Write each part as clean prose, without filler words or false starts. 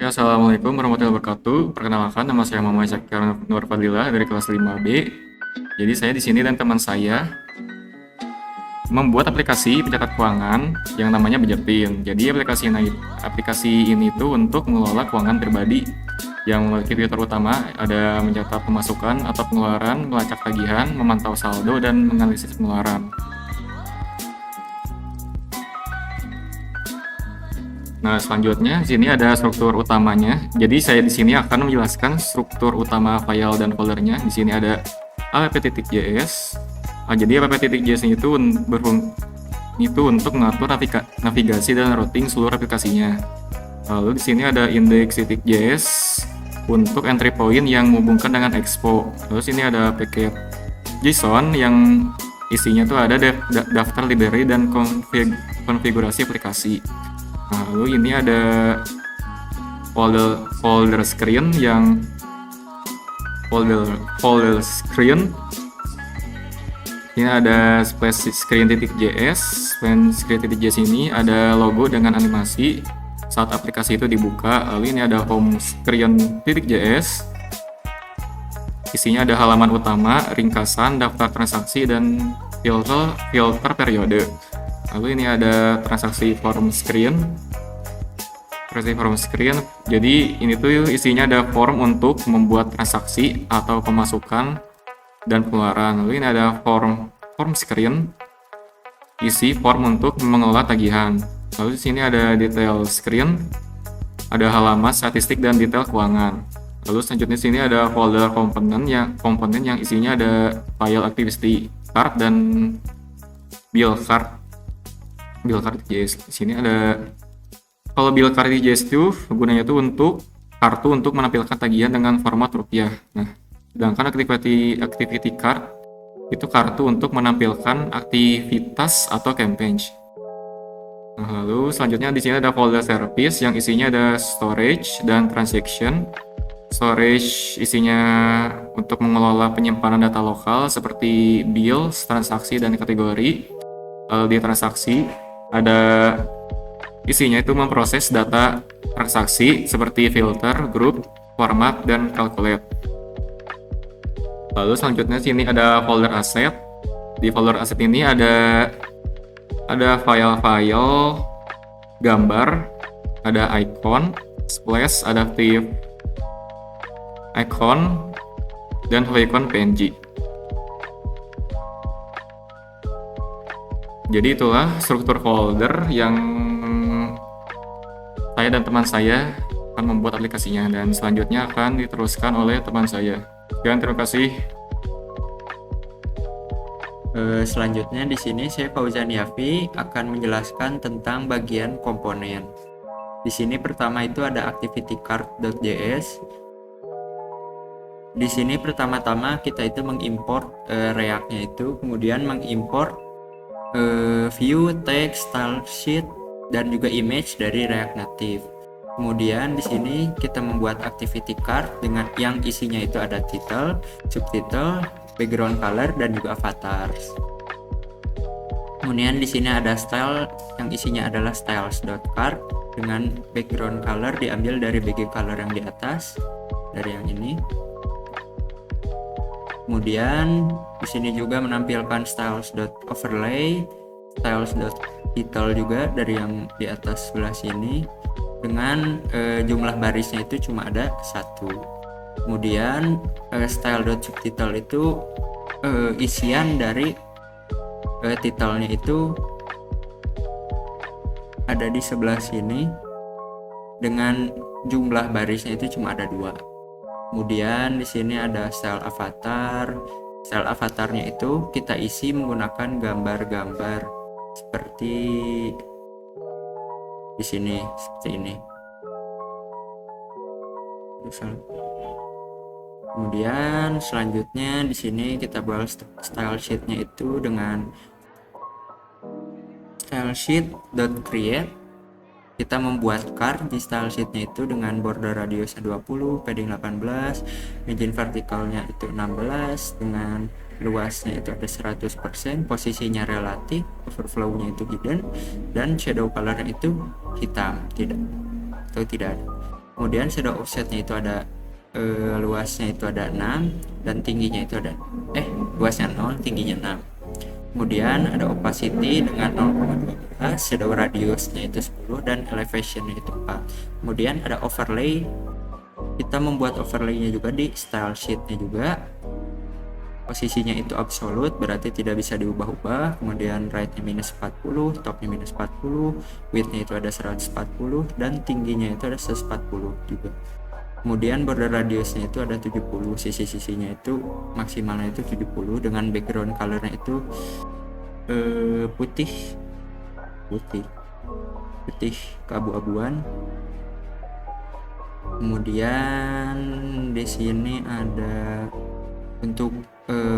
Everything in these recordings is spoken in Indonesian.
Ya, Assalamualaikum warahmatullahi wabarakatuh. Perkenalkan, nama saya Muhammad Syakir Nur Fadilah dari kelas 5B. Jadi saya di sini dan teman saya membuat aplikasi pencatat keuangan yang namanya Budgetin. Jadi aplikasi ini tuh untuk mengelola keuangan pribadi yang memiliki fitur utama ada mencatat pemasukan atau pengeluaran, melacak tagihan, memantau saldo, dan menganalisis pengeluaran. Nah, selanjutnya di sini ada struktur utamanya. Jadi saya di sini akan menjelaskan struktur utama file dan foldernya. Di sini ada app.js. Jadi app.js itu untuk mengatur navigasi dan routing seluruh aplikasinya. Lalu di sini ada index.js untuk entry point yang menghubungkan dengan expo. Lalu sini ada paket JSON yang isinya tuh ada daftar library dan konfigurasi aplikasi. Lalu ini ada folder screen yang folder screen. Ini ada splash screen.js. Splash screen.js ini ada logo dengan animasi saat aplikasi itu dibuka. Lalu ini ada home screen.js. Isinya ada halaman utama, ringkasan, daftar transaksi, dan filter periode. Lalu ini ada transaksi form screen. Jadi ini tuh isinya ada form untuk membuat transaksi atau pemasukan dan pengeluaran. Lalu ini ada form screen. Isi form untuk mengelola tagihan. Lalu di sini ada detail screen. Ada halaman statistik dan detail keuangan. Lalu selanjutnya di sini ada folder komponen yang isinya ada file activity card dan bill card.js. Di sini ada, kalau bill card.js itu gunanya itu untuk kartu untuk menampilkan tagihan dengan format rupiah. Nah, sedangkan activity card itu kartu untuk menampilkan aktivitas atau campaign. Nah, lalu selanjutnya di sini ada folder service yang isinya ada storage dan transaction. Storage isinya untuk mengelola penyimpanan data lokal seperti bills, transaksi, dan kategori. Di transaksi ada isinya itu memproses data transaksi seperti filter, group, format, dan calculate. Lalu selanjutnya sini ada folder aset. Di folder aset ini ada file-file gambar, ada icon, splash, adaptive icon, dan favicon PNG. Jadi itulah struktur folder yang saya dan teman saya akan membuat aplikasinya, dan selanjutnya akan diteruskan oleh teman saya. Sekian, terima kasih. Selanjutnya di sini saya Fauzan Yafi akan menjelaskan tentang bagian komponen. Di sini pertama itu ada activity card.js. Di sini pertama-tama kita itu mengimport React-nya itu, kemudian mengimport view, text, style sheet, dan juga image dari React Native. Kemudian di sini kita membuat activity card dengan yang isinya itu ada title, subtitle, background color, dan juga avatars. Kemudian di sini ada style yang isinya adalah styles.card dengan background color diambil dari BG color yang di atas, dari yang ini. Kemudian di sini juga menampilkan styles.overlay, styles.title juga dari yang di atas sebelah sini, dengan jumlah barisnya itu cuma ada 1. Kemudian style.subtitle itu isian dari titelnya itu ada di sebelah sini dengan jumlah barisnya itu cuma ada 2. Kemudian di sini ada style avatar. Style avatarnya itu kita isi menggunakan gambar-gambar seperti di sini, seperti ini. Kemudian selanjutnya di sini kita buat style sheet-nya itu dengan style sheet.create. Kita membuat card di style sheet-nya itu dengan border radiusnya 20, padding 18, margin vertikalnya itu 16, dengan luasnya itu ada 100%, posisinya relatif, overflow-nya itu hidden, dan shadow color-nya itu hitam, tidak ada. Kemudian shadow offsetnya itu ada luasnya itu ada 6 dan tingginya itu ada luasnya 0, tingginya 6. Kemudian ada opacity dengan 0,12, shadow radiusnya itu 10 dan elevationnya itu 4. Kemudian ada overlay, kita membuat overlaynya juga di style sheetnya juga. Posisinya itu absolute, berarti tidak bisa diubah-ubah. Kemudian right-nya minus 40, top-nya minus 40, width-nya itu ada 140 dan tingginya itu ada 140 juga. Kemudian border radiusnya itu ada 70, sisi-sisinya itu maksimalnya itu 70 dengan background colornya itu putih keabu-abuan. Kemudian di sini ada untuk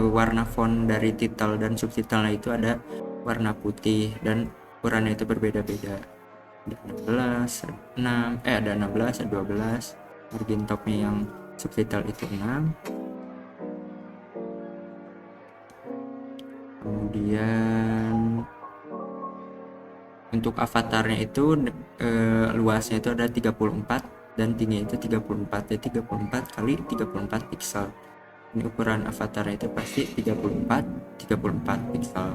warna font dari title dan subtitlenya itu ada warna putih dan ukurannya itu berbeda-beda. Ada 16, ada 16, ada 12. Margin topnya yang subtitle itu 6. Kemudian untuk avatarnya itu luasnya itu ada 34 dan tingginya itu 34, jadi 34 kali 34 pixel. Ini ukuran avatarnya itu pasti 34 pixel.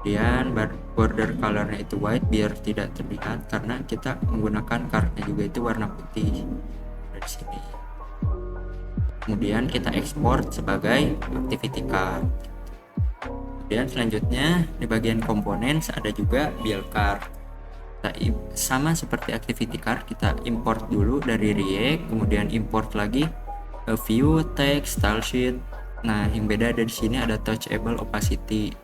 Kemudian border colornya itu white biar tidak terlihat karena kita menggunakan cardnya juga itu warna putih dari sini. Kemudian kita export sebagai activity card. Kemudian selanjutnya di bagian komponen ada juga build card. Sama seperti activity card, kita import dulu dari React, kemudian import lagi view, text, style sheet. Nah, yang beda dari sini ada touchable opacity.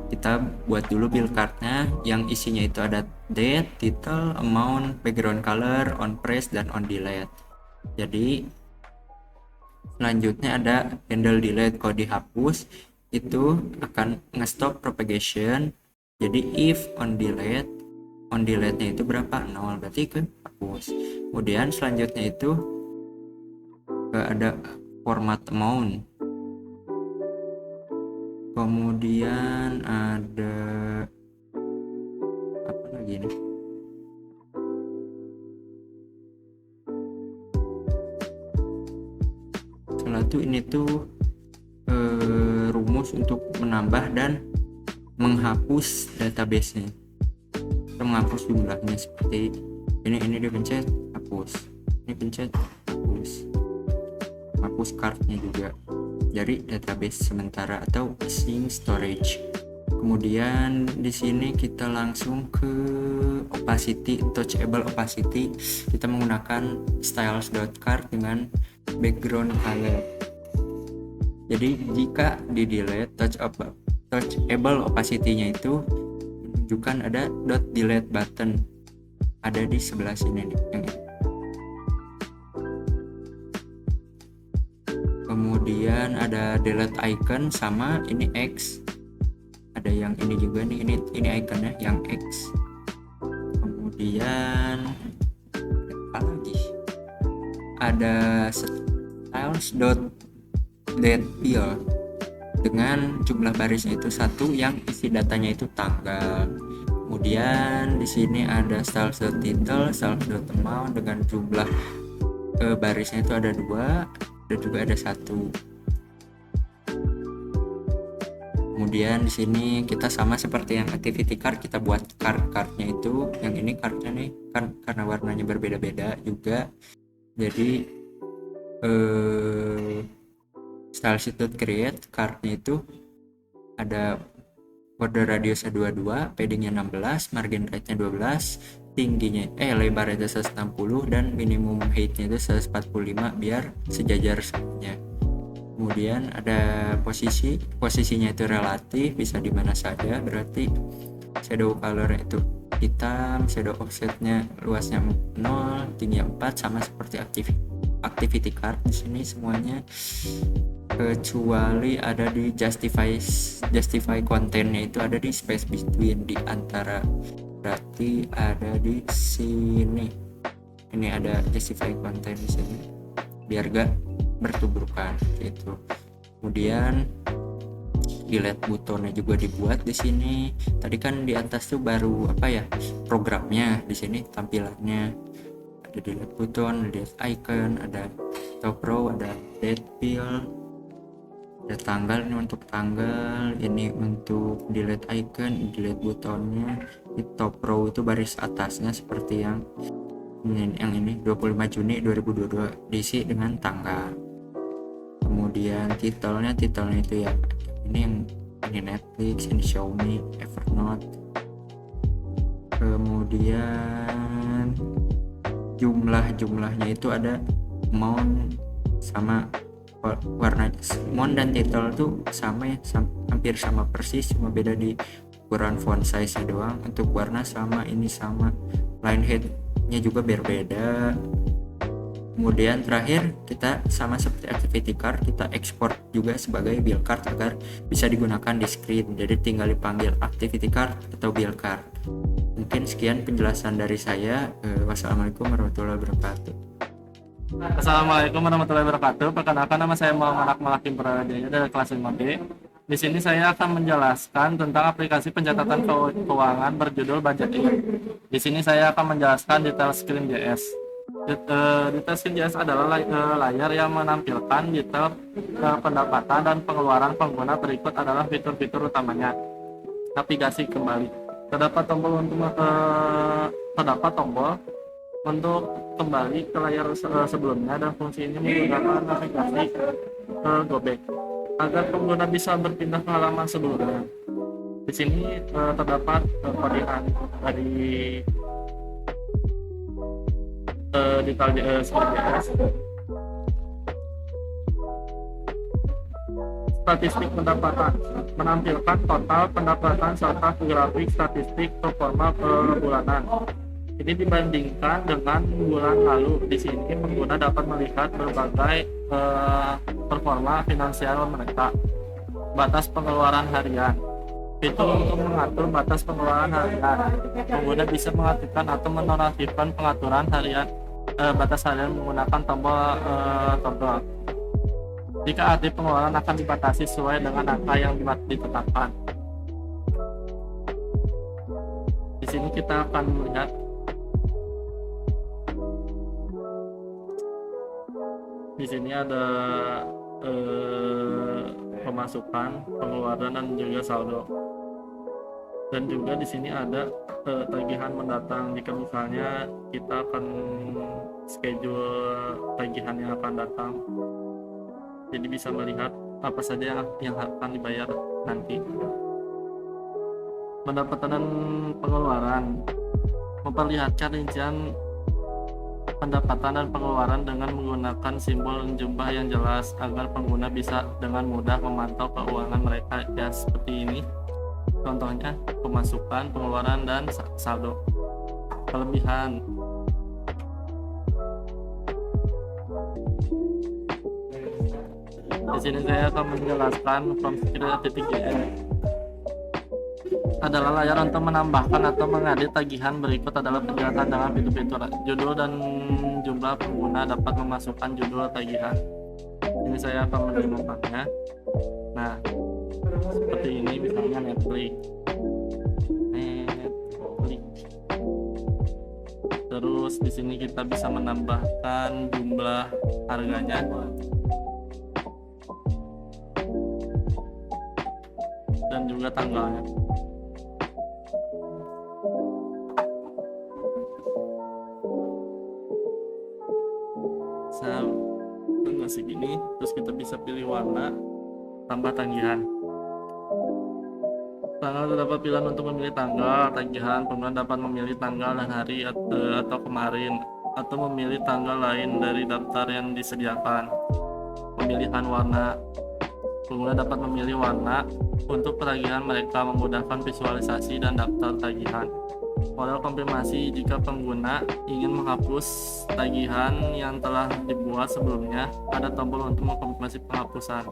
Kita buat dulu build cardnya yang isinya itu ada date, title, amount, background color, on press dan on delete. Jadi selanjutnya ada handle delete. Kalau dihapus itu akan nge-stop propagation. Jadi if on delete nya itu berapa? 0, berarti hapus. Kemudian selanjutnya itu ada format amount. Kemudian ada apa lagi nih? Setelah itu ini tuh rumus untuk menambah dan menghapus database-nya. Kita menghapus jumlahnya seperti ini dipencet hapus, ini pencet hapus cardnya juga dari database sementara atau sync storage. Kemudian di sini kita langsung ke opacity, touchable opacity. Kita menggunakan styles.card dengan background color. Jadi jika di delete touchable opacity-nya itu menunjukkan ada .delete button, ada di sebelah sini nih, yang ini. Kemudian ada delete icon sama ini X. Ada yang ini juga nih, ini iconnya yang X. Kemudian apa lagi? Ada styles.datefield dengan jumlah barisnya itu 1 yang isi datanya itu tanggal. Kemudian di sini ada styles.title, styles.amount dengan jumlah barisnya itu ada 2 dan juga ada 1. Kemudian di sini kita sama seperti yang activity card, kita buat cardnya itu, yang ini cardnya nih kan karena warnanya berbeda-beda juga. Jadi stylesheet.create cardnya itu ada border radiusnya 22, paddingnya 16, margin right-nya 12, tingginya lebarnya itu 160 dan minimum height-nya itu 145 biar sejajar semuanya. Kemudian ada posisinya itu relatif, bisa di mana saja, berarti shadow color itu hitam, shadow offsetnya luasnya 0, tingginya 4, sama seperti activity card. Di sini semuanya kecuali ada di justify kontennya itu ada di space between, di antara, berarti ada di sini. Ini ada justify content di sini biar gak bertuburkan gitu. Kemudian delete butonnya juga dibuat di sini. Tadi kan di atas tuh baru programnya, di sini tampilannya ada delete button, delete icon, ada top row, ada date field, ada tanggal. Ini untuk tanggal, ini untuk delete icon, delete butonnya. Di top row itu baris atasnya seperti yang ini 25 Juni 2022 diisi dengan tanggal. Kemudian titelnya itu ya ini Netflix, ini Xiaomi, Evernote. Kemudian jumlahnya itu ada amount sama warna. Amount dan title tuh sama ya, hampir sama persis, cuma beda di ukuran font size nya doang. Untuk warna sama, ini sama, line headnya juga berbeda. Kemudian terakhir kita sama seperti activity card, kita ekspor juga sebagai bill card agar bisa digunakan di screen. Jadi tinggal dipanggil activity card atau bill card. Mungkin sekian penjelasan dari saya. Wassalamualaikum warahmatullahi wabarakatuh. Assalamualaikum warahmatullahi wabarakatuh. Perkenalkan, nama saya Muhammad Akmal Hakim Pradjaya dari kelas 5B. Di sini saya akan menjelaskan tentang aplikasi pencatatan keuangan berjudul Budgeting. Di sini saya akan menjelaskan detail screen JS. Detail screen JS adalah layar yang menampilkan detail pendapatan dan pengeluaran pengguna. Berikut adalah fitur-fitur utamanya. Navigasi kembali. Terdapat tombol untuk kembali ke layar sebelumnya, dan fungsi ini menggunakan navigasi go back agar pengguna bisa berpindah ke halaman sebelumnya. Di sini terdapat kodian dari detail screen JS. Statistik pendapatan menampilkan total pendapatan serta grafik statistik performa bulanan. Ini dibandingkan dengan bulan lalu. Di sini pengguna dapat melihat berbagai performa finansial mereka. Batas pengeluaran harian. Fitur untuk mengatur batas pengeluaran harian. Pengguna bisa mengaktifkan atau menonaktifkan pengaturan harian batas harian menggunakan tombol. Jika aktif, pengeluaran akan dibatasi sesuai dengan angka yang ditetapkan. Di sini kita akan melihat di sini ada pemasukan, pengeluaran, dan juga saldo. Dan juga di sini ada tagihan mendatang. Jika misalnya kita akan schedule tagihan yang akan datang, jadi bisa melihat apa saja yang akan dibayar nanti. Pendapatan dan pengeluaran memperlihatkan rincian pendapatan dan pengeluaran dengan menggunakan simbol jumlah yang jelas agar pengguna bisa dengan mudah memantau keuangan mereka, ya seperti ini. Contohnya pemasukan, pengeluaran, dan saldo. Kelebihan. Di sini saya akan menjelaskan from screen.js adalah layar untuk menambahkan atau mengedit tagihan. Berikut adalah penjelasan dengan fitur-fitur. Judul dan jumlah pengguna dapat memasukkan judul tagihan. Ini saya akan mendemokannya. Nah, seperti ini misalnya Netflix. Terus di sini kita bisa menambahkan jumlah harganya. Dan juga tanggalnya. Tanggal segini, terus kita bisa pilih warna, tambah tagihan. Tanggal terdapat pilihan untuk memilih tanggal tagihan. Pengguna dapat memilih tanggal dan hari atau kemarin, atau memilih tanggal lain dari daftar yang disediakan. Pemilihan warna. Pengguna dapat memilih warna untuk tagihan mereka, memudahkan visualisasi dan daftar tagihan. Modal konfirmasi. Jika pengguna ingin menghapus tagihan yang telah dibuat sebelumnya, ada tombol untuk mengkonfirmasi penghapusan.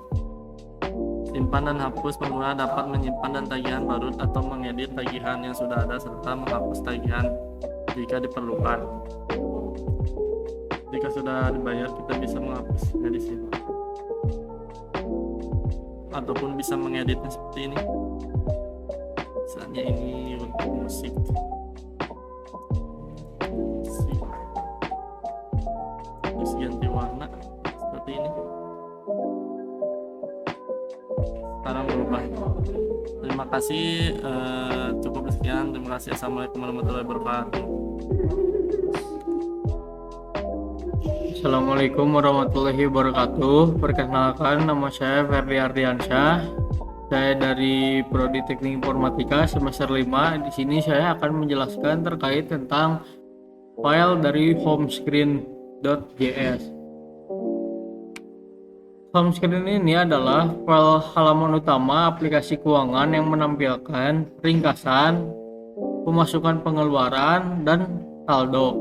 Simpan dan hapus. Pengguna dapat menyimpan dan tagihan baru atau mengedit tagihan yang sudah ada serta menghapus tagihan jika diperlukan. Jika sudah dibayar, kita bisa menghapusnya di sini. ataupun bisa mengeditnya seperti ini. Misalnya ini untuk musik. Terus ganti warna seperti ini. Sekarang berubah. Terima kasih, cukup sekian. Terima kasih. Assalamualaikum warahmatullahi wabarakatuh. Assalamualaikum warahmatullahi wabarakatuh. Perkenalkan, nama saya Ferdi Ardiansyah. Saya dari Prodi Teknik Informatika semester 5. Di sini saya akan menjelaskan terkait tentang file dari homescreen.js. Homescreen ini adalah file halaman utama aplikasi keuangan yang menampilkan ringkasan, pemasukan pengeluaran, dan saldo,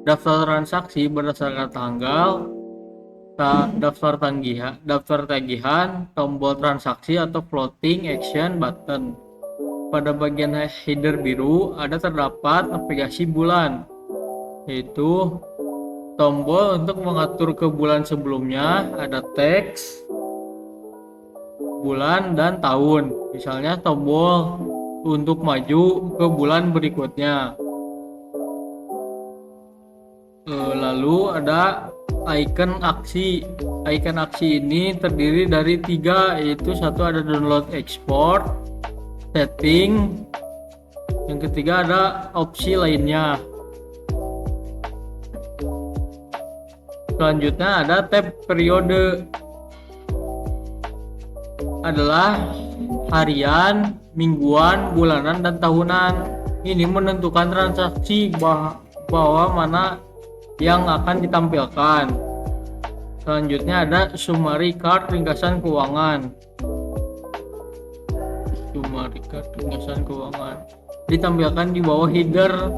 daftar transaksi berdasarkan tanggal, daftar tagihan, tombol transaksi atau floating action button. Pada bagian header biru terdapat navigasi bulan, yaitu tombol untuk mengatur ke bulan sebelumnya, ada teks, bulan, dan tahun. Misalnya tombol untuk maju ke bulan berikutnya. Lalu ada icon aksi. Icon aksi ini terdiri dari 3, yaitu satu ada download export, setting, yang ketiga ada opsi lainnya. Selanjutnya ada tab periode, adalah harian, mingguan, bulanan, dan tahunan. Ini menentukan transaksi bahwa mana yang akan ditampilkan. Selanjutnya ada summary card, ringkasan keuangan. Summary card, ringkasan keuangan ditampilkan di bawah header,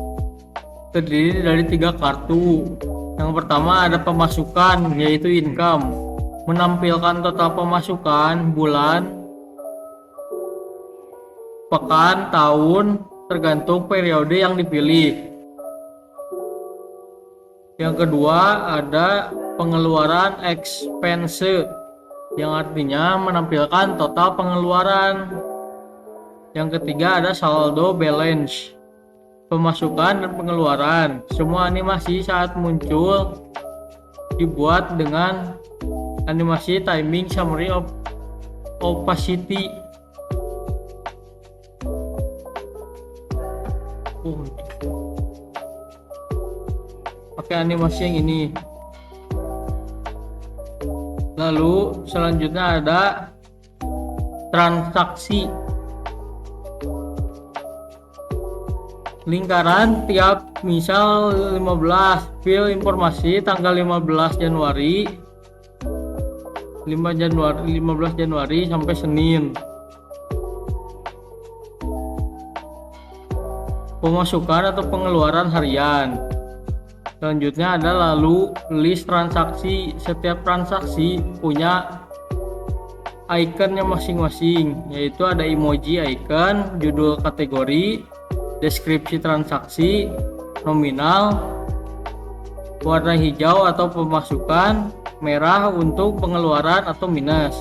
terdiri dari 3 kartu. Yang pertama ada pemasukan, yaitu income, menampilkan total pemasukan bulan, pekan, tahun, tergantung periode yang dipilih. Yang kedua ada pengeluaran expense, yang artinya menampilkan total pengeluaran. Yang ketiga ada saldo balance, pemasukan dan pengeluaran. Semua animasi saat muncul dibuat dengan animasi timing summary of opacity. Pakai animasi yang ini. Lalu selanjutnya ada transaksi. Lingkaran tiap, misal 15, fill informasi tanggal 15 Januari 15 Januari sampai Senin. Pemasukan atau pengeluaran harian. Selanjutnya ada lalu list transaksi. Setiap transaksi punya ikonnya masing-masing, yaitu ada emoji icon, judul kategori, deskripsi transaksi, nominal, warna hijau atau pemasukan, merah untuk pengeluaran atau minus.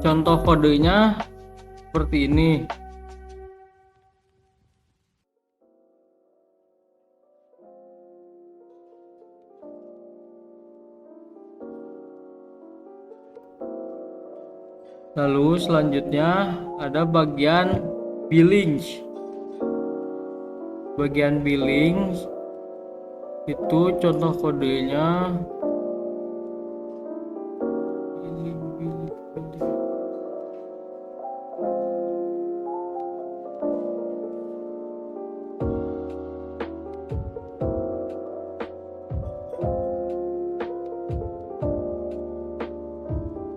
Contoh kodenya seperti ini. Lalu selanjutnya ada bagian billings. Bagian billings itu contoh kodenya.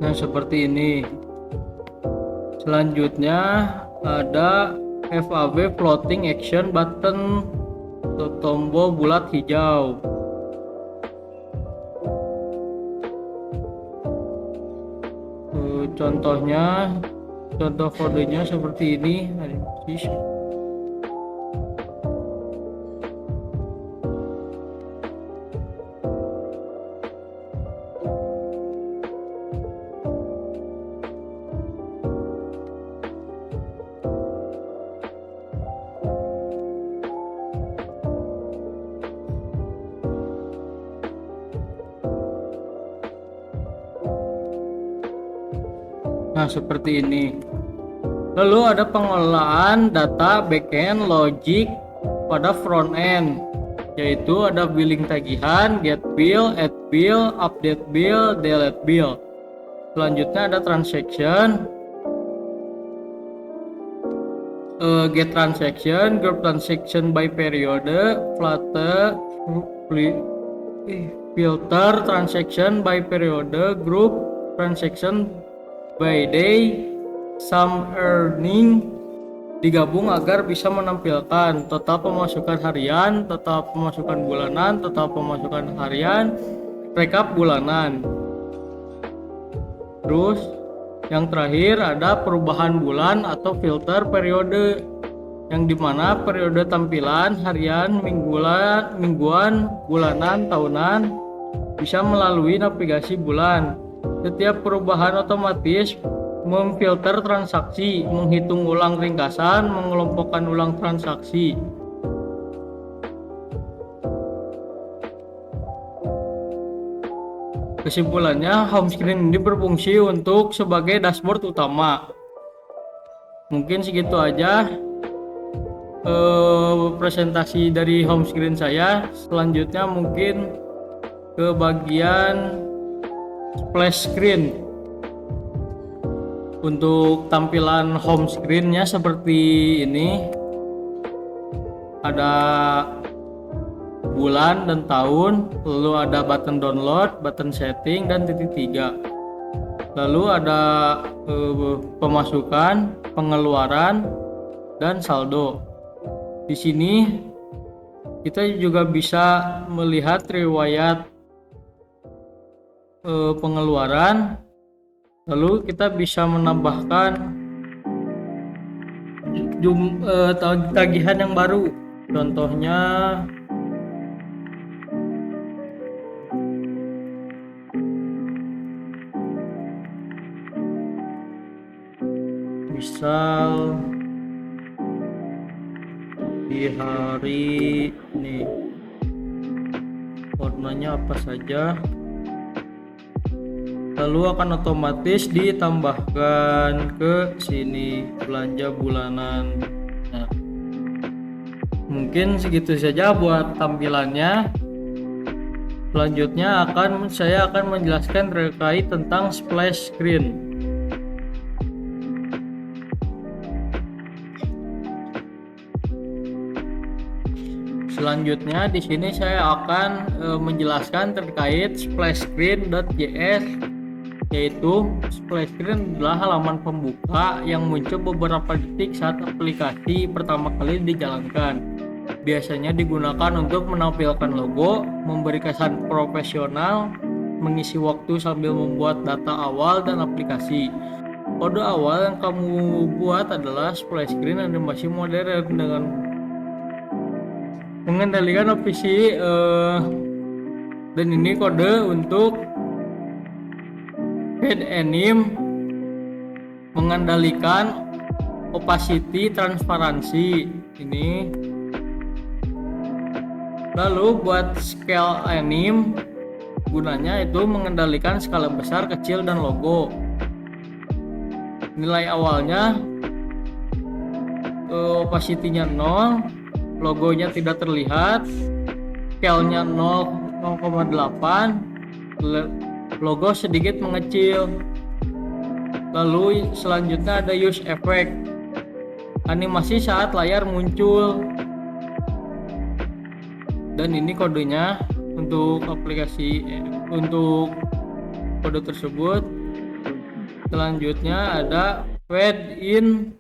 Nah, seperti ini. Selanjutnya ada FAB floating action button, tombol bulat hijau. Contoh kodenya seperti ini. Nah, seperti ini. Lalu ada pengelolaan data backend logic pada front end, yaitu ada billing tagihan, get bill, add bill, update bill, delete bill. Selanjutnya ada transaction, get transaction, group transaction by period, filter transaction by period, group transaction by day, sum earning digabung agar bisa menampilkan total pemasukan harian, total pemasukan bulanan, total pemasukan harian, rekap bulanan. Terus yang terakhir ada perubahan bulan atau filter periode, yang dimana periode tampilan harian, mingguan, bulanan, tahunan bisa melalui navigasi bulan. Setiap perubahan otomatis memfilter transaksi, menghitung ulang ringkasan, mengelompokkan ulang transaksi. Kesimpulannya, home screen ini berfungsi untuk sebagai dashboard utama. Mungkin segitu aja presentasi dari home screen saya. Selanjutnya mungkin ke bagian splash screen. Untuk tampilan home screen-nya seperti ini. Ada bulan dan tahun, lalu ada button download, button setting, dan titik 3. Lalu ada pemasukan, pengeluaran, dan saldo. Di sini kita juga bisa melihat riwayat pengeluaran. Lalu kita bisa menambahkan tagihan yang baru. Contohnya misal di hari ini warnanya apa saja, lalu akan otomatis ditambahkan ke sini belanja bulanan. Nah, mungkin segitu saja buat tampilannya. Selanjutnya saya akan menjelaskan terkait tentang splash screen. Selanjutnya di sini saya akan menjelaskan terkait splashscreen.js, yaitu splash screen adalah halaman pembuka yang muncul beberapa detik saat aplikasi pertama kali dijalankan. Biasanya digunakan untuk menampilkan logo, memberi kesan profesional, mengisi waktu sambil membuat data awal dan aplikasi. Kode awal yang kamu buat adalah splash screen animasi modern dengan mengendalikan opisi dan ini kode untuk fade anim, mengendalikan opacity, transparansi ini. Lalu buat scale anim, gunanya itu mengendalikan skala besar, kecil, dan logo. Nilai awalnya opacity-nya 0, logonya tidak terlihat, scale-nya 0,8, logo sedikit mengecil. Lalu selanjutnya ada use effect, animasi saat layar muncul, dan ini kodenya untuk aplikasi untuk kode tersebut. Selanjutnya ada fade in.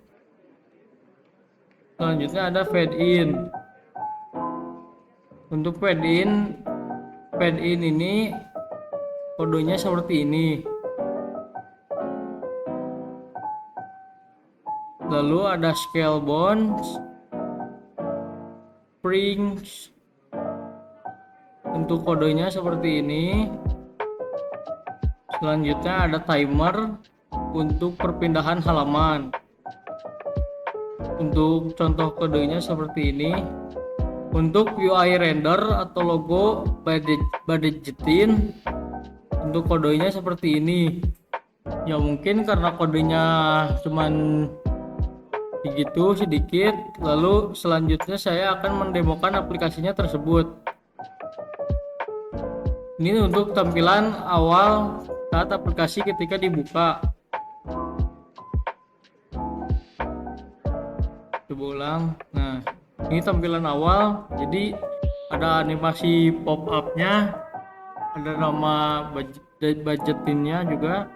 Untuk fade in ini kodenya seperti ini. Lalu ada scale bounds, springs. Untuk kodenya seperti ini. Selanjutnya ada timer untuk perpindahan halaman. Untuk contoh kodenya seperti ini. Untuk UI render atau logo budgetin, untuk kodenya seperti ini. Ya mungkin karena kodenya cuman begitu sedikit, lalu selanjutnya saya akan mendemokan aplikasinya tersebut. Ini untuk tampilan awal saat aplikasi ketika dibuka. Coba ulang. Nah, ini tampilan awal. Jadi ada animasi pop up-nya, ada nama budgetinnya juga.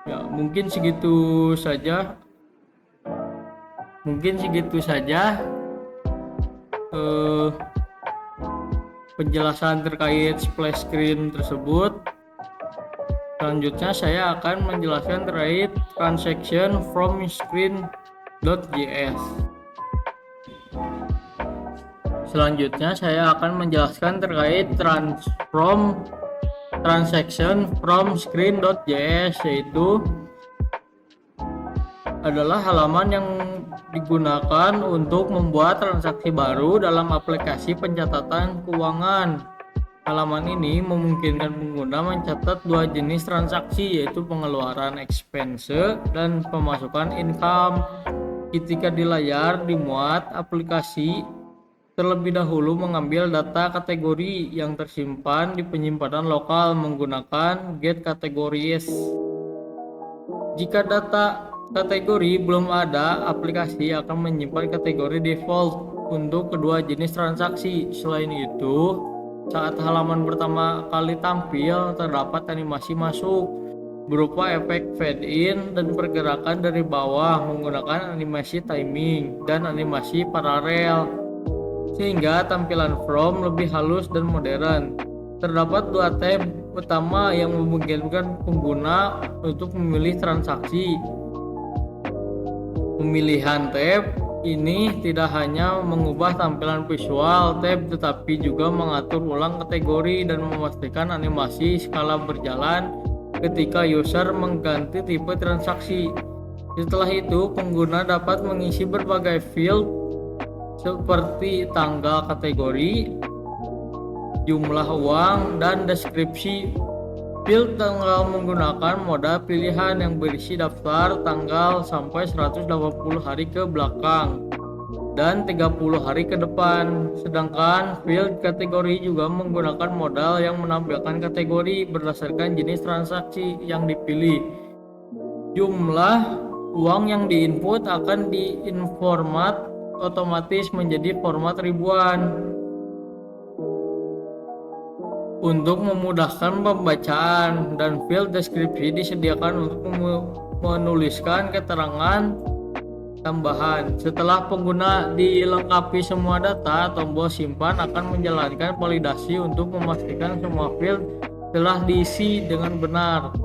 Ya, mungkin segitu saja. Penjelasan terkait splash screen tersebut. Selanjutnya saya akan menjelaskan terkait transaction from screen.js. Selanjutnya saya akan menjelaskan terkait transaction from screen.js, yaitu adalah halaman yang digunakan untuk membuat transaksi baru dalam aplikasi pencatatan keuangan. Halaman ini memungkinkan pengguna mencatat dua jenis transaksi, yaitu pengeluaran expense dan pemasukan income. Ketika di layar dimuat, aplikasi terlebih dahulu mengambil data kategori yang tersimpan di penyimpanan lokal menggunakan get categories. Jika data kategori belum ada, aplikasi akan menyimpan kategori default untuk kedua jenis transaksi. Selain itu, saat halaman pertama kali tampil, terdapat animasi masuk berupa efek fade in dan pergerakan dari bawah menggunakan animasi timing dan animasi paralel, sehingga tampilan from lebih halus dan modern. Terdapat dua tab utama yang memungkinkan pengguna untuk memilih transaksi. Pemilihan tab ini tidak hanya mengubah tampilan visual tab, tetapi juga mengatur ulang kategori dan memastikan animasi skala berjalan ketika user mengganti tipe transaksi. Setelah itu, pengguna dapat mengisi berbagai field seperti tanggal kategori, jumlah uang, dan deskripsi. Field tanggal menggunakan moda pilihan yang berisi daftar tanggal sampai 180 hari ke belakang dan 30 hari ke depan. Sedangkan field kategori juga menggunakan modal yang menampilkan kategori berdasarkan jenis transaksi yang dipilih. Jumlah uang yang diinput akan diinformat otomatis menjadi format ribuan. Untuk memudahkan pembacaan, dan field deskripsi disediakan untuk menuliskan keterangan tambahan. Setelah pengguna dilengkapi semua data, tombol simpan akan menjalankan validasi untuk memastikan semua field telah diisi dengan benar.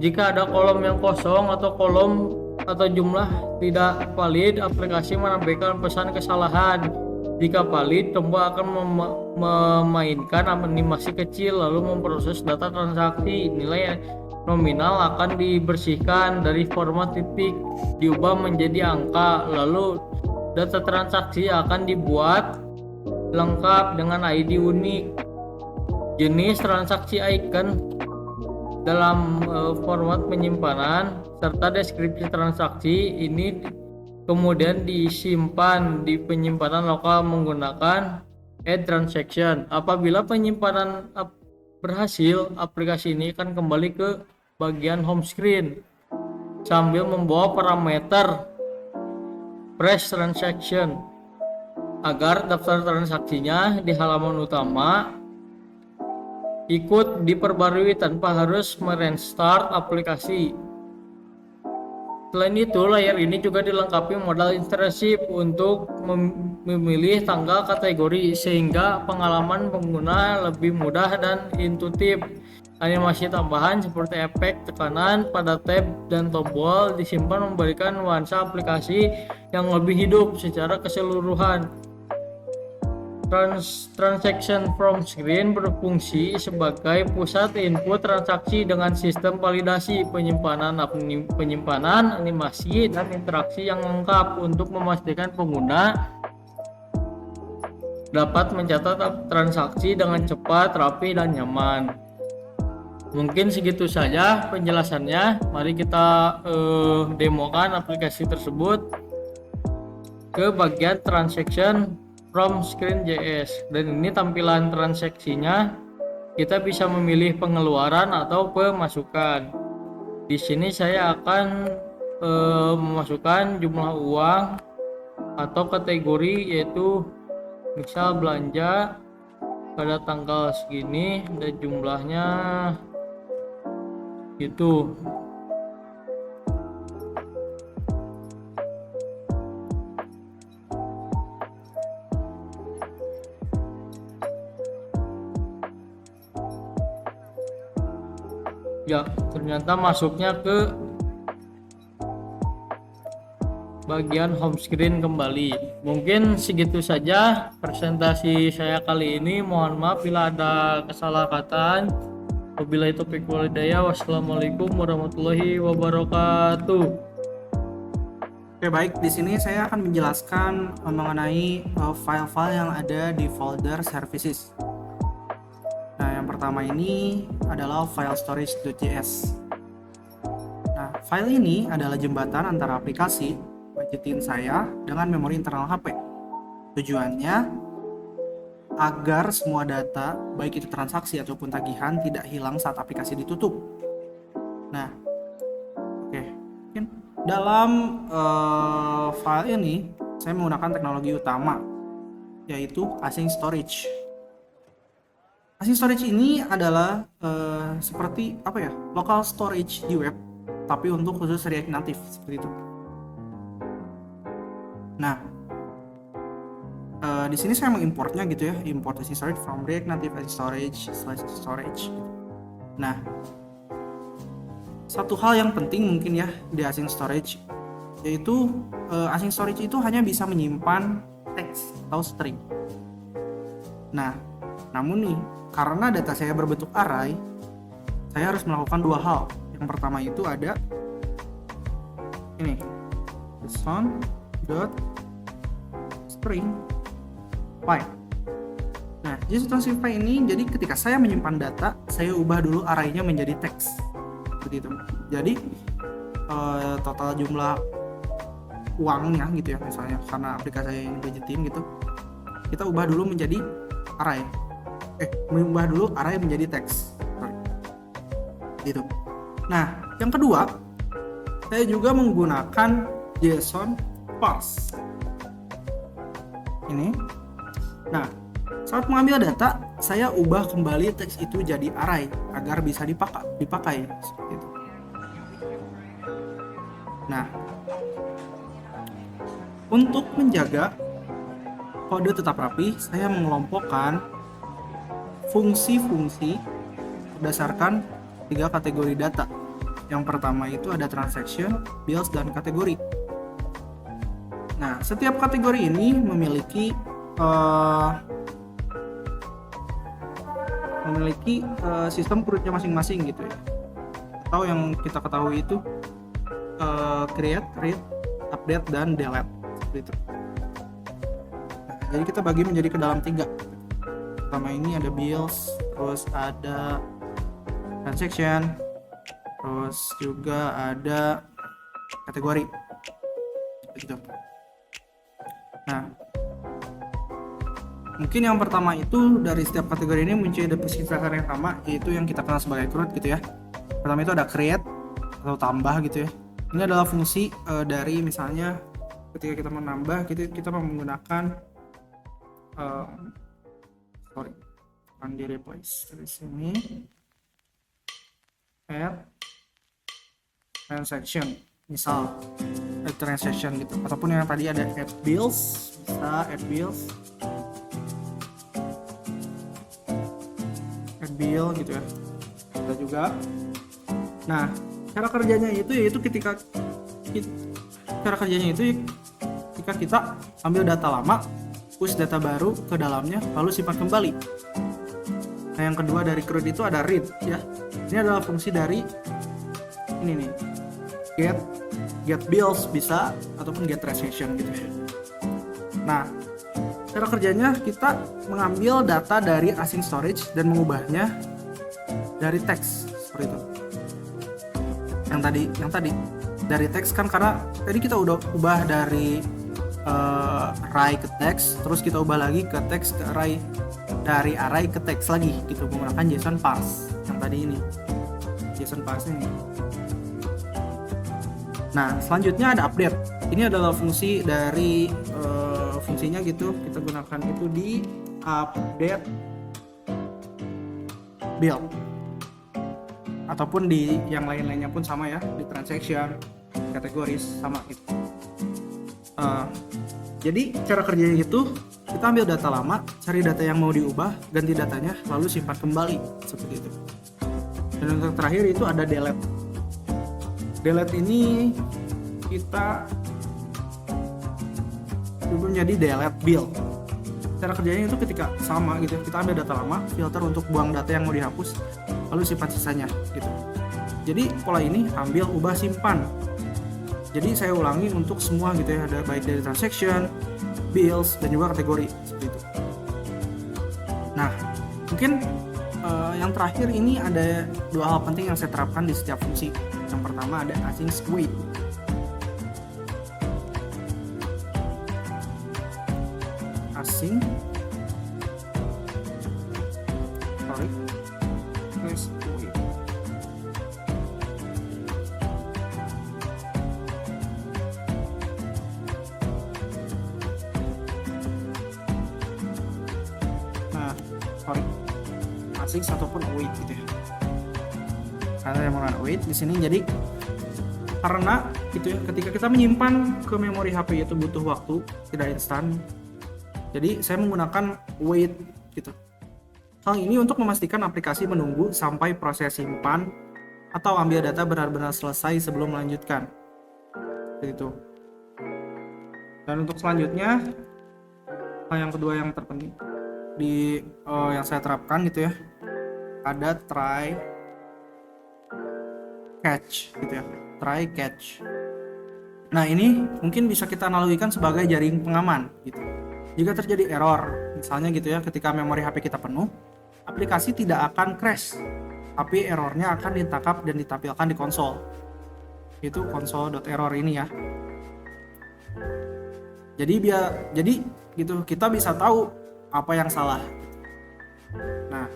Jika ada kolom yang kosong atau kolom atau jumlah tidak valid, aplikasi menampilkan pesan kesalahan. Jika valid, tombol akan memainkan animasi kecil lalu memproses data transaksi. Nilai nominal akan dibersihkan dari format titik, diubah menjadi angka, lalu data transaksi akan dibuat lengkap dengan ID unik, jenis transaksi icon dalam format penyimpanan, serta deskripsi transaksi ini kemudian disimpan di penyimpanan lokal menggunakan add transaction. Apabila penyimpanan berhasil, aplikasi ini akan kembali ke bagian home screen sambil membawa parameter press transaction agar daftar transaksinya di halaman utama ikut diperbarui tanpa harus merestart aplikasi. Selain itu, layar ini juga dilengkapi modal interaktif untuk memilih tanggal kategori, sehingga pengalaman pengguna lebih mudah dan intuitif. Animasi tambahan seperti efek tekanan pada tab dan tombol disimpan memberikan nuansa aplikasi yang lebih hidup secara keseluruhan. Transaction from screen berfungsi sebagai pusat input transaksi dengan sistem validasi, penyimpanan animasi, dan interaksi yang lengkap untuk memastikan pengguna dapat mencatat transaksi dengan cepat, rapi, dan nyaman. Mungkin segitu saja penjelasannya. Mari kita demokan aplikasi tersebut ke bagian transaction from screen.js. Dan ini tampilan transaksinya. Kita bisa memilih pengeluaran atau pemasukan. Di sini saya akan memasukkan jumlah uang atau kategori, yaitu misal belanja pada tanggal segini dan jumlahnya gitu. Ya, ternyata masuknya ke bagian home screen kembali. Mungkin segitu saja presentasi saya kali ini. Mohon maaf bila ada kesalahan. Wabillahi taufiq wal hidayah. Wassalamualaikum warahmatullahi wabarakatuh. Oke, baik, di sini saya akan menjelaskan mengenai file-file yang ada di folder services. Nah, yang pertama ini adalah file storage.js. Nah, file ini adalah jembatan antara aplikasi budgetin saya dengan memori internal HP. Tujuannya agar semua data, baik itu transaksi ataupun tagihan, tidak hilang saat aplikasi ditutup. Nah, oke, mungkin dalam file ini saya menggunakan teknologi utama, yaitu async storage. Async storage ini adalah seperti apa ya, local storage di web, tapi untuk khusus React Native seperti itu. Nah, di sini saya mengimportnya gitu ya, import async storage from React Native async storage. Nah, satu hal yang penting mungkin ya di async storage, yaitu async storage itu hanya bisa menyimpan teks atau string. Nah, namun nih, karena data saya berbentuk array, saya harus melakukan dua hal. Yang pertama itu ada ini, JSON.string file. Nah, JSON.string file ini, jadi ketika saya menyimpan data, saya ubah dulu array-nya menjadi teks seperti itu. Jadi total jumlah uangnya gitu ya, misalnya karena aplikasi saya yang budgetin gitu, kita ubah dulu menjadi array. Mengubah dulu array menjadi teks. Gitu. Nah, yang kedua, saya juga menggunakan JSON parse. Ini. Nah, saat mengambil data, saya ubah kembali teks itu jadi array agar bisa dipakai seperti itu. Nah, untuk menjaga kode tetap rapi, saya mengelompokkan fungsi-fungsi berdasarkan 3 kategori data. Yang pertama itu ada transaction, bills, dan kategori. Nah, setiap kategori ini memiliki sistem crudenya masing-masing gitu ya. Atau yang kita ketahui itu create, read, update, dan delete seperti itu. Nah, jadi kita bagi menjadi ke dalam 3. Pertama ini ada bills, terus ada transaction, terus juga ada kategori gitu. Nah, mungkin yang pertama itu dari setiap kategori ini muncul identifier yang sama, yaitu yang kita kenal sebagai CRUD gitu ya. Pertama itu ada create atau tambah gitu ya. Ini adalah fungsi dari misalnya ketika kita menambah, kita menggunakan akan di replace dari sini, add transaction, misal add transaction gitu, ataupun yang tadi ada add bills, bisa add bill gitu ya, kita juga. Nah, cara kerjanya itu yaitu ketika kita ambil data lama, push data baru ke dalamnya, lalu simpan kembali. Nah, yang kedua dari CRUD itu ada read ya. Ini adalah fungsi dari ini nih, get bills bisa, ataupun get transaction gitu ya. Nah, cara kerjanya kita mengambil data dari async storage dan mengubahnya dari teks seperti itu. Yang tadi dari teks kan, karena tadi kita udah ubah dari array ke teks, terus kita ubah lagi ke teks ke array, dari array ke teks lagi gitu menggunakan JSON parse yang tadi ini, JSON parse ini. Nah, selanjutnya ada update. Ini adalah fungsi dari fungsinya gitu, kita gunakan itu di update build ataupun di yang lain-lainnya pun sama ya, di transaction, kategoris sama gitu. Jadi cara kerjanya itu kita ambil data lama, cari data yang mau diubah, ganti datanya, lalu simpan kembali seperti itu. Dan untuk terakhir itu ada delete. Delete ini kita coba menjadi delete build. Cara kerjanya itu ketika sama gitu, kita ambil data lama, filter untuk buang data yang mau dihapus, lalu simpan sisanya gitu. Jadi pola ini ambil, ubah, simpan. Jadi saya ulangi untuk semua gitu ya, ada baik dari transaction, bills, dan juga kategori seperti itu. Nah, mungkin yang terakhir ini ada dua hal penting yang saya terapkan di setiap fungsi. Yang pertama ada async wait. Async wait. Async ataupun await gitu ya. Ada yang menggunakan await di sini, jadi karena gitu ya, ketika kita menyimpan ke memori HP itu butuh waktu, tidak instan. Jadi saya menggunakan wait gitu. Hal ini untuk memastikan aplikasi menunggu sampai proses simpan atau ambil data benar-benar selesai sebelum melanjutkan. Begitu. Dan untuk selanjutnya, hal yang kedua yang terpenting di yang saya terapkan gitu ya, ada try catch gitu ya, try catch. Nah, ini mungkin bisa kita analogikan sebagai jaring pengaman gitu. Jika terjadi error misalnya gitu ya, ketika memori HP kita penuh, aplikasi tidak akan crash, tapi errornya akan ditangkap dan ditampilkan di konsol. Itu console.error ini ya. Jadi gitu kita bisa tahu apa yang salah. Nah,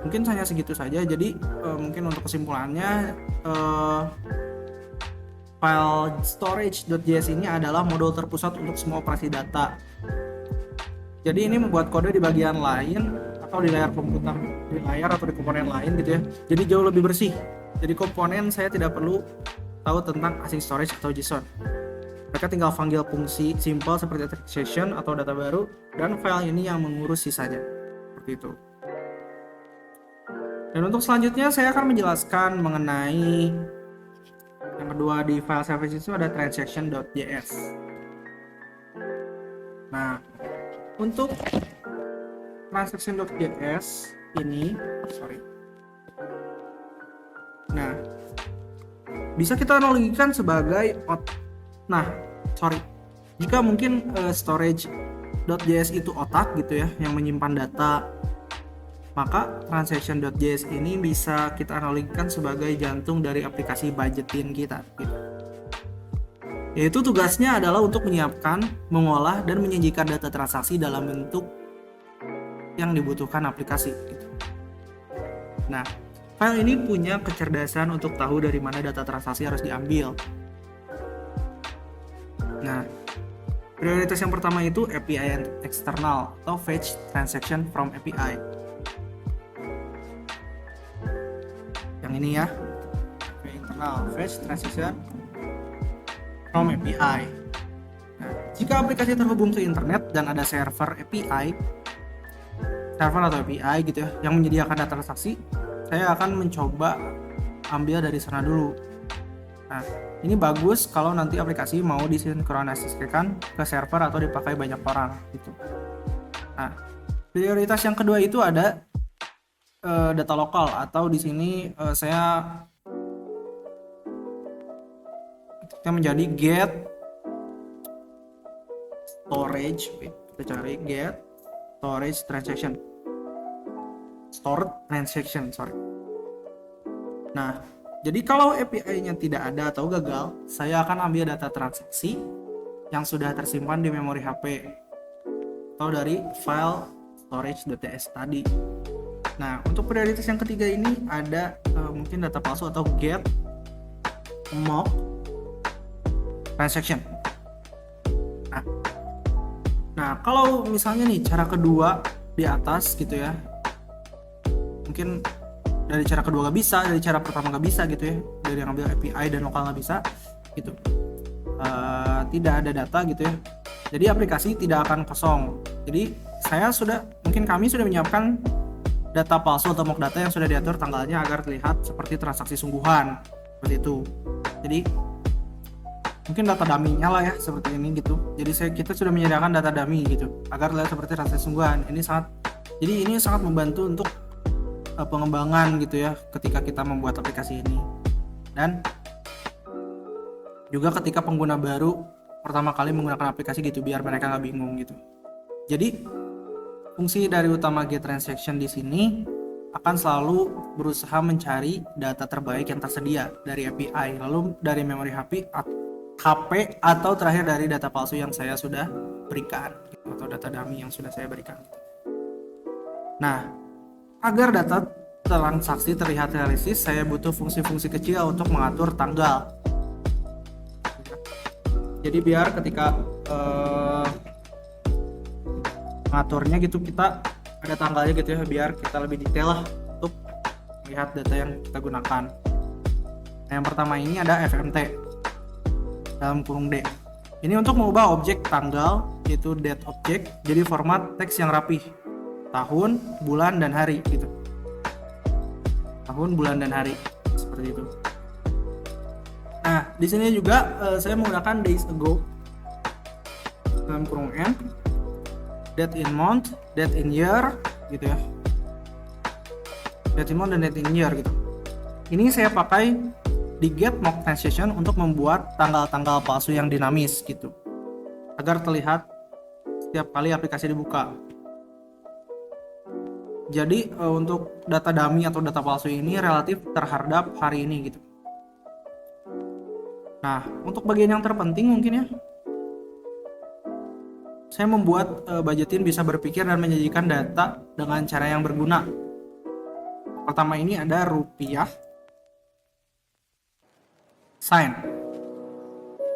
mungkin hanya segitu saja. Jadi mungkin untuk kesimpulannya, file storage.js ini adalah modul terpusat untuk semua operasi data. Jadi ini membuat kode di bagian lain atau di layar komputer, di layar atau di komponen lain gitu ya. Jadi jauh lebih bersih. Jadi komponen saya tidak perlu tahu tentang async storage atau JSON. Mereka tinggal panggil fungsi simple seperti transaction atau data baru, dan file ini yang mengurus sisanya. Seperti itu. Dan untuk selanjutnya saya akan menjelaskan mengenai yang kedua di file services itu ada transaction.js. Nah, untuk transaction.js ini, nah, bisa kita analogikan sebagai jika mungkin storage.js itu otak gitu ya, yang menyimpan data, maka transaction.js ini bisa kita analogikan sebagai jantung dari aplikasi budgeting kita gitu. Yaitu tugasnya adalah untuk menyiapkan, mengolah, dan menyajikan data transaksi dalam bentuk yang dibutuhkan aplikasi gitu. Nah, file ini punya kecerdasan untuk tahu dari mana data transaksi harus diambil. Nah, prioritas yang pertama itu API eksternal atau fetch transaction from API. Yang ini ya, API internal, fetch transaction from API. Nah, jika aplikasi terhubung ke internet dan ada server atau API gitu ya, yang menyediakan data transaksi, saya akan mencoba ambil dari sana dulu. Nah, ini bagus kalau nanti aplikasi mau disinkronisasikan ke server atau dipakai banyak orang gitu. Nah, prioritas yang kedua itu ada data lokal, atau di sini saya menjadi get storage Kita cari get stored transaction, sorry. Nah, jadi kalau API-nya tidak ada atau gagal, saya akan ambil data transaksi yang sudah tersimpan di memori HP atau dari file storage.ts tadi. Nah, untuk prioritas yang ketiga ini ada mungkin data palsu atau get mock transaction. Nah, kalau misalnya nih cara kedua di atas gitu ya, mungkin dari cara kedua nggak bisa, dari cara pertama nggak bisa gitu ya, dari yang ambil API dan lokal nggak bisa gitu, tidak ada data gitu ya, jadi aplikasi tidak akan kosong. Jadi kami sudah menyiapkan data palsu atau mock data yang sudah diatur tanggalnya agar terlihat seperti transaksi sungguhan, seperti itu. Jadi mungkin data dummy-nya lah ya, seperti ini gitu. Jadi kita sudah menyediakan data dummy gitu agar terlihat seperti transaksi sungguhan. Ini sangat membantu untuk pengembangan gitu ya ketika kita membuat aplikasi ini, dan juga ketika pengguna baru pertama kali menggunakan aplikasi gitu, biar mereka nggak bingung gitu. Jadi fungsi dari utama GetTransaction di sini akan selalu berusaha mencari data terbaik yang tersedia dari API, lalu dari memori HP atau terakhir dari data palsu yang saya sudah berikan gitu, atau data dummy yang sudah saya berikan. Nah, agar data transaksi terlihat realistis, saya butuh fungsi-fungsi kecil untuk mengatur tanggal. Jadi biar ketika mengaturnya gitu, kita ada tanggalnya gitu ya, biar kita lebih detail lah untuk melihat data yang kita gunakan. Nah, yang pertama ini ada FMT dalam kurung D. Ini untuk mengubah objek tanggal, yaitu date object, jadi format teks yang rapih, tahun, bulan, dan hari gitu. Tahun, bulan, dan hari seperti itu. Nah, di sini juga saya menggunakan days ago dalam kurung N, date in month, date in year gitu ya. Date in month dan date in year gitu. Ini saya pakai di get mock transaction untuk membuat tanggal-tanggal palsu yang dinamis gitu, agar terlihat setiap kali aplikasi dibuka. Jadi untuk data dummy atau data palsu ini relatif terhadap hari ini gitu. Nah, untuk bagian yang terpenting mungkin ya, saya membuat budgetin bisa berpikir dan menyajikan data dengan cara yang berguna. Pertama ini ada rupiah sign.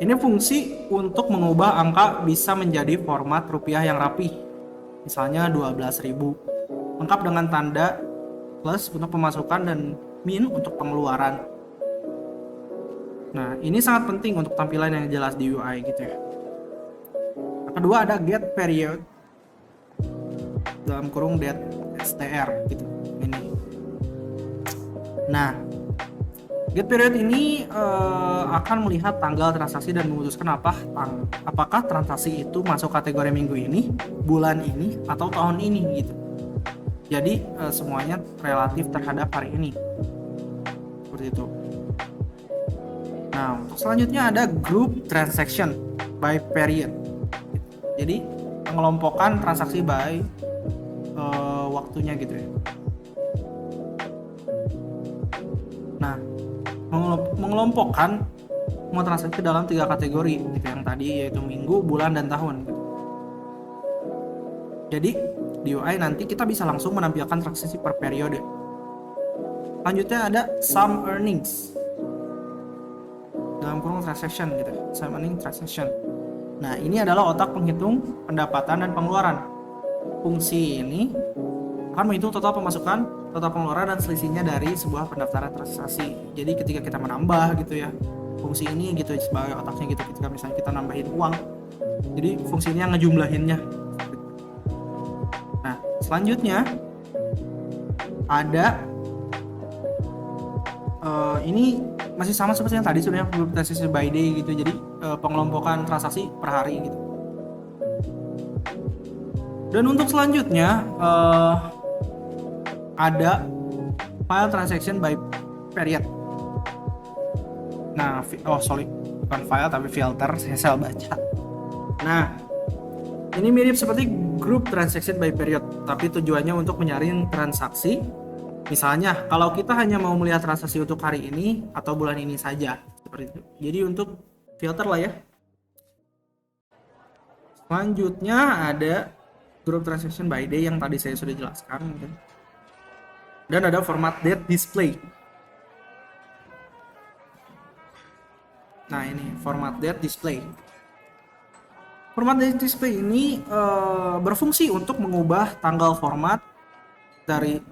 Ini fungsi untuk mengubah angka bisa menjadi format rupiah yang rapih. Misalnya 12.000. Lengkap dengan tanda plus untuk pemasukan dan min untuk pengeluaran. Nah, ini sangat penting untuk tampilan yang jelas di UI gitu ya. Yang kedua ada get period dalam kurung date str gitu. Ini. Nah, get period ini akan melihat tanggal transaksi dan memutuskan apakah transaksi itu masuk kategori minggu ini, bulan ini, atau tahun ini gitu. Jadi semuanya relatif terhadap hari ini. Seperti itu. Nah, untuk selanjutnya ada group transaction by period. Jadi mengelompokkan transaksi by waktunya gitu ya. Nah, mengelompokkan semua transaksi dalam 3 kategori gitu, yang tadi yaitu minggu, bulan, dan tahun gitu. Jadi di UI nanti kita bisa langsung menampilkan transaksi per periode. Selanjutnya ada sum earnings dalam kurung transaction gitu, sum earning transaction. Nah, ini adalah otak penghitung pendapatan dan pengeluaran. Fungsi ini akan menghitung total pemasukan, total pengeluaran, dan selisihnya dari sebuah pendaftaran transaksi. Jadi ketika kita menambah gitu ya, fungsi ini gitu sebagai otaknya gitu, ketika misalnya kita nambahin uang, jadi fungsinya ngejumlahinnya. Nah, selanjutnya ada ini masih sama seperti yang tadi sebenarnya, group transaction by day gitu, jadi pengelompokan transaksi per hari gitu. Dan untuk selanjutnya ada file transaction by period. Nah, bukan file tapi filter, saya salah baca. Nah, Ini mirip seperti group transaction by period, tapi tujuannya untuk menyaring transaksi. Misalnya, kalau kita hanya mau melihat transaksi untuk hari ini atau bulan ini saja, seperti itu. Jadi untuk filter lah ya. Selanjutnya ada group transaction by day yang tadi saya sudah jelaskan mungkin. Dan ada format date display. Nah ini format date display. Format date display ini berfungsi untuk mengubah tanggal format dari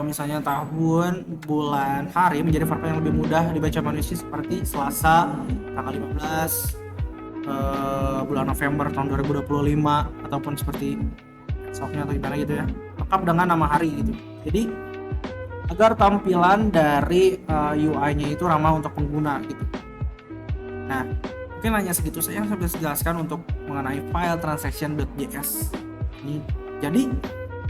misalnya tahun, bulan, hari menjadi format yang lebih mudah dibaca manusia seperti Selasa tanggal 15 bulan November tahun 2025 ataupun seperti besoknya atau gimana gitu ya, lengkap dengan nama hari gitu. Jadi agar tampilan dari UI-nya itu ramah untuk pengguna gitu. Nah, mungkin hanya segitu saja yang saya bisa jelaskan untuk mengenai file transaction.js ini. Jadi,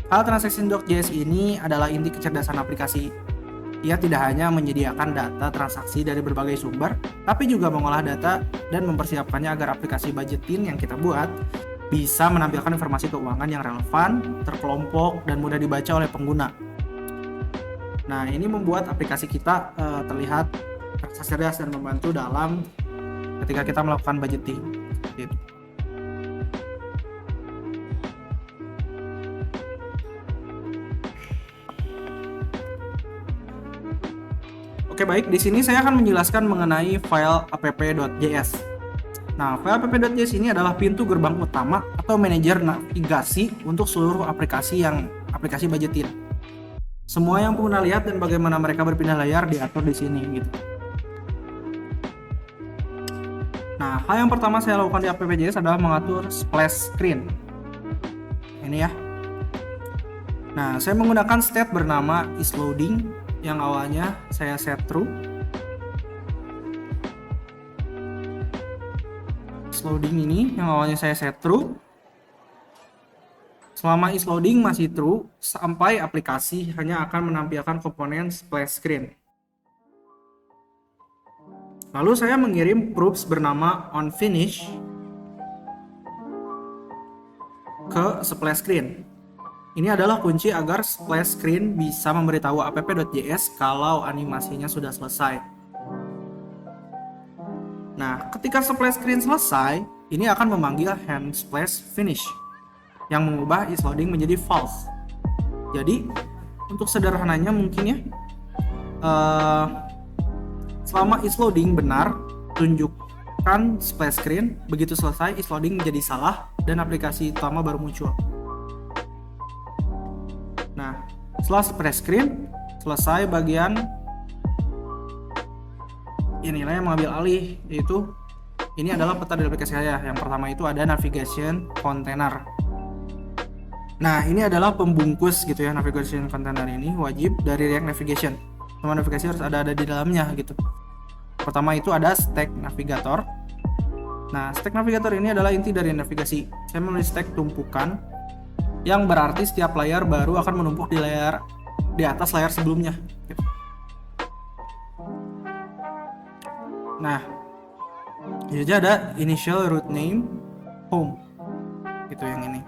file transaction.js ini adalah inti kecerdasan aplikasi. Ia tidak hanya menyediakan data transaksi dari berbagai sumber, tapi juga mengolah data dan mempersiapkannya agar aplikasi budgeting yang kita buat bisa menampilkan informasi keuangan yang relevan, terkelompok, dan mudah dibaca oleh pengguna. Nah, ini membuat aplikasi kita terlihat cerdas dan membantu dalam ketika kita melakukan budgeting. Gitu. Oke, baik. Di sini saya akan menjelaskan mengenai file app.js. Nah, file app.js ini adalah pintu gerbang utama atau manajer navigasi untuk seluruh aplikasi budgeting. Semua yang pengguna lihat dan bagaimana mereka berpindah layar diatur di sini gitu. Nah, hal yang pertama saya lakukan di app.js adalah mengatur splash screen. Ini ya. Nah, saya menggunakan state bernama isLoading yang awalnya saya set true. IsLoading ini yang awalnya saya set true. Selama isLoading masih true, sampai aplikasi hanya akan menampilkan komponen splash screen. Lalu saya mengirim proofs bernama onFinish ke splash screen. Ini adalah kunci agar splash screen bisa memberitahu app.js kalau animasinya sudah selesai. Nah, ketika splash screen selesai, ini akan memanggil handSplashFinish yang mengubah isLoading menjadi false. Jadi, untuk sederhananya mungkin ya, selama isLoading benar, tunjukkan splash screen. Begitu selesai, isLoading menjadi salah dan aplikasi utama baru muncul. Nah, setelah splash screen selesai, bagian inilah yang mengambil alih, yaitu ini adalah peta dari aplikasi saya. Yang pertama itu ada navigation container. Nah, ini adalah pembungkus gitu ya, navigation container ini wajib dari React Navigation. Semua navigasi harus ada di dalamnya gitu. Pertama itu ada stack navigator. Nah, stack navigator ini adalah inti dari navigasi. Saya menulis stack tumpukan, yang berarti setiap layar baru akan menumpuk di atas layar sebelumnya. Gitu. Nah, jadi ada initial root name home, gitu yang ini.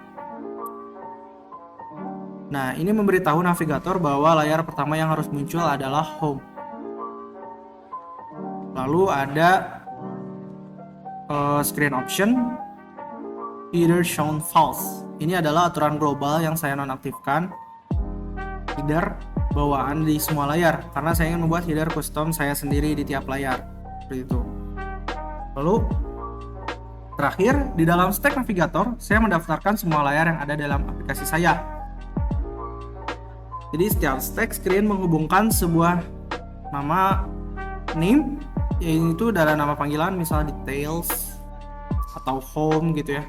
Nah, ini memberitahu navigator bahwa layar pertama yang harus muncul adalah home. Lalu ada screen option either shown false. Ini adalah aturan global yang saya nonaktifkan, header bawaan di semua layar karena saya ingin membuat header custom saya sendiri di tiap layar, seperti itu. Lalu terakhir, di dalam stack navigator saya mendaftarkan semua layar yang ada dalam aplikasi saya. Jadi setiap stack screen menghubungkan sebuah nama name, yaitu dari nama panggilan, misalnya details atau home gitu ya,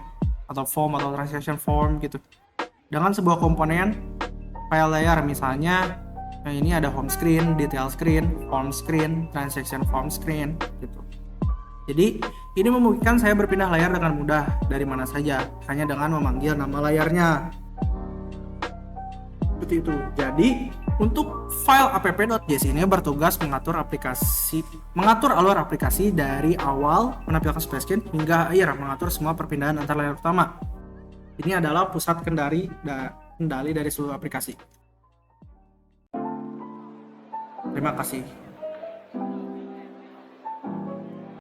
atau form atau transaction form gitu, dengan sebuah komponen file layar. Misalnya ini ada home screen, detail screen, form screen, transaction form screen gitu. Jadi ini memungkinkan saya berpindah layar dengan mudah dari mana saja, hanya dengan memanggil nama layarnya. Seperti itu. Jadi untuk file app.js ini bertugas mengatur alur aplikasi dari awal menampilkan splash screen hingga akhir mengatur semua perpindahan antar layar utama. Ini adalah pusat kendali dari seluruh aplikasi. Terima kasih.